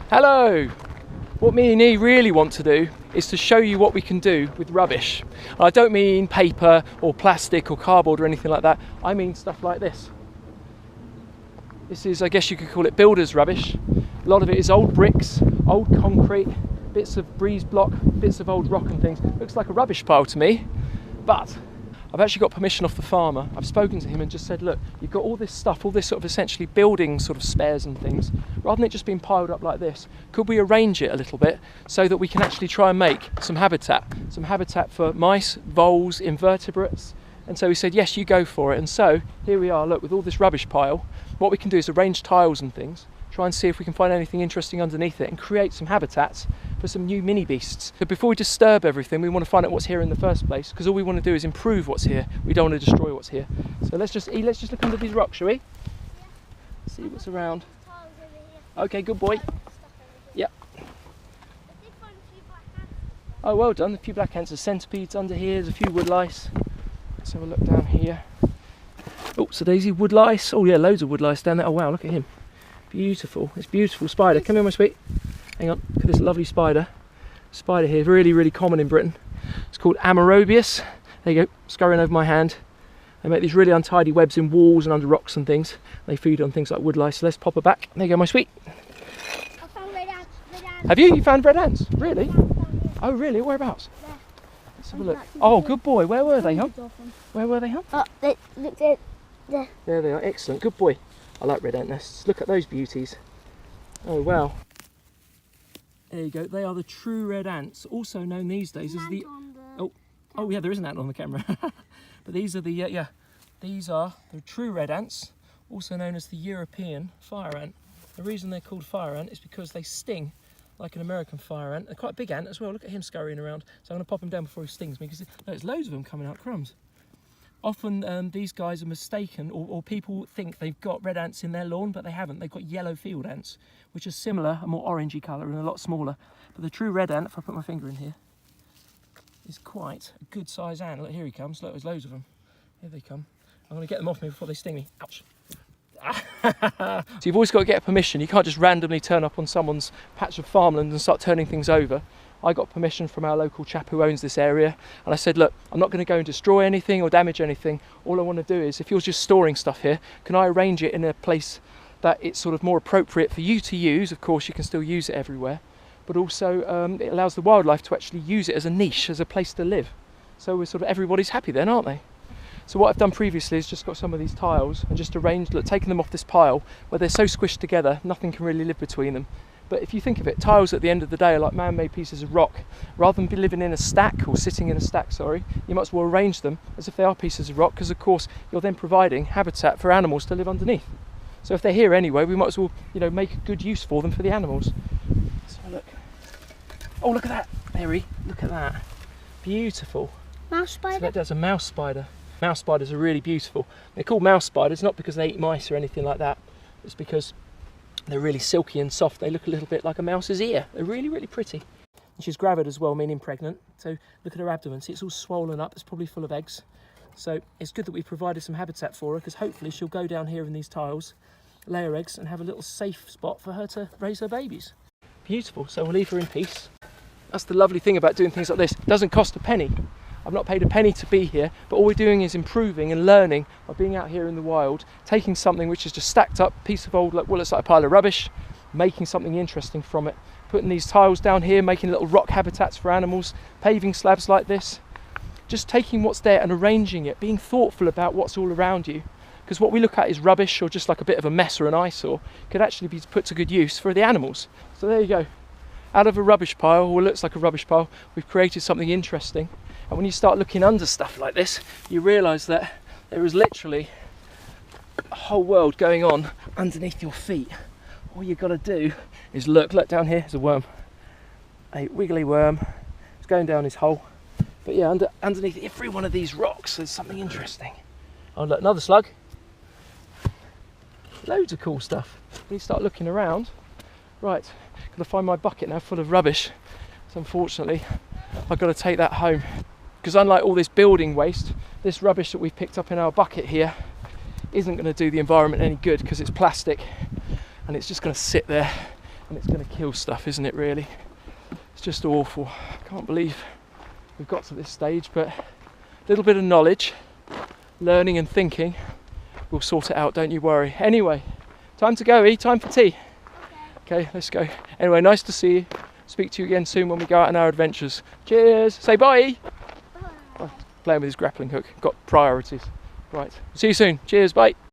Hello! What me and E really want to do is to show you what we can do with rubbish. And I don't mean paper or plastic or cardboard or anything like that. I mean stuff like this. This is, I guess you could call it builder's rubbish. A lot of it is old bricks, old concrete, bits of breeze block, bits of old rock and things. Looks like a rubbish pile to me, but I've actually got permission off the farmer. I've spoken to him and just said, look, you've got all this stuff, all this sort of essentially building sort of spares and things. Rather than it just being piled up like this, could we arrange it a little bit so that we can actually try and make some habitat for mice, voles, invertebrates? And so he said, yes, you go for it. And so here we are, look, with all this rubbish pile, what we can do is arrange tiles and things, try and see if we can find anything interesting underneath it and create some habitats for some new mini beasts. So before we disturb everything, we want to find out what's here in the first place, because all we want to do is improve what's here. We don't want to destroy what's here. So let's just look under these rocks, shall we? Yeah. See what's around. Okay, good boy. Yep. Oh, well done. A few black ants, there's centipedes under here, there's a few wood lice. Let's have a look down here. Oh, so Daisy, wood lice. Oh yeah, loads of wood lice down there. Oh wow, look at him. Beautiful. It's beautiful spider. Come here, my sweet. Hang on, look at this lovely spider. Spider here, really, really common in Britain. It's called Amorobius. There you go, scurrying over my hand. They make these really untidy webs in walls and under rocks and things. They feed on things like wood lice. So let's pop her back. There you go, my sweet. I found red ants. Have you? You found red ants? Really? Oh, really? Whereabouts? There. Let's have a look. Oh, good boy. Where were they, huh? Where were they, huh? Oh, look there. There. There they are. Excellent. Good boy. I like red ant nests. Look at those beauties. Oh, wow. There you go. They are the true red ants, also known these days as the... Oh yeah, there is an ant on the camera. But these are the, these are the true red ants, also known as the European fire ant. The reason they're called fire ant is because they sting like an American fire ant. They're quite a big ant as well. Look at him scurrying around. So I'm going to pop him down before he stings me, because there's loads of them coming out, crumbs. Often these guys are mistaken, or people think they've got red ants in their lawn, but they haven't. They've got yellow field ants, which are similar, a more orangey colour and a lot smaller. But the true red ant, if I put my finger in here, is quite a good size ant. Look, here he comes. Look, there's loads of them. Here they come. I'm going to get them off me before they sting me. Ouch. So you've always got to get permission. You can't just randomly turn up on someone's patch of farmland and start turning things over. I got permission from our local chap who owns this area, and I said, look, I'm not going to go and destroy anything or damage anything. All I want to do is, if you're just storing stuff here, can I arrange it in a place that it's sort of more appropriate for you to use? Of course, you can still use it everywhere, but also it allows the wildlife to actually use it as a niche, as a place to live. So we're sort of, everybody's happy then, aren't they? So what I've done previously is just got some of these tiles and just arranged, look, taking them off this pile where they're so squished together, nothing can really live between them. But if you think of it, tiles at the end of the day are like man-made pieces of rock. Rather than be living in a stack, or sitting in a stack, sorry, you might as well arrange them as if they are pieces of rock, because of course you're then providing habitat for animals to live underneath. So if they're here anyway, we might as well, you know, make good use for them for the animals. So look. Oh, look at that, Mary, look at that. Beautiful. Mouse spider? So that's a mouse spider. Mouse spiders are really beautiful. They're called mouse spiders, not because they eat mice or anything like that. It's because they're really silky and soft. They look a little bit like a mouse's ear. They're really, really pretty. And she's gravid as well, meaning pregnant. So look at her abdomen. See, it's all swollen up. It's probably full of eggs. So it's good that we've provided some habitat for her, because hopefully she'll go down here in these tiles, lay her eggs, and have a little safe spot for her to raise her babies. Beautiful. So we'll leave her in peace. That's the lovely thing about doing things like this. It doesn't cost a penny. I've not paid a penny to be here, but all we're doing is improving and learning by being out here in the wild, taking something which is just stacked up piece of old, well, it's like a pile of rubbish, making something interesting from it, putting these tiles down here, making little rock habitats for animals, paving slabs like this, just taking what's there and arranging it, being thoughtful about what's all around you, because what we look at is rubbish or just like a bit of a mess or an eyesore, could actually be put to good use for the animals. So there you go. Out of a rubbish pile, or what looks like a rubbish pile, we've created something interesting. And when you start looking under stuff like this, you realise that there is literally a whole world going on underneath your feet. All you've got to do is look down here, there's a worm. A wiggly worm. It's going down his hole. But yeah, underneath every one of these rocks, there's something interesting. Oh look, another slug. Loads of cool stuff. When you start looking around, right, got to find my bucket now full of rubbish. So unfortunately, I've got to take that home. Because unlike all this building waste, this rubbish that we've picked up in our bucket here isn't going to do the environment any good, because it's plastic and it's just going to sit there and it's going to kill stuff, isn't it, really? It's just awful. I can't believe we've got to this stage, but a little bit of knowledge, learning and thinking will sort it out, don't you worry. Anyway, time to go, time for tea. Okay, let's go. Anyway, nice to see you. Speak to you again soon when we go out on our adventures. Cheers. Say bye. Bye. Playing with his grappling hook. Got priorities. Right. See you soon. Cheers. Bye.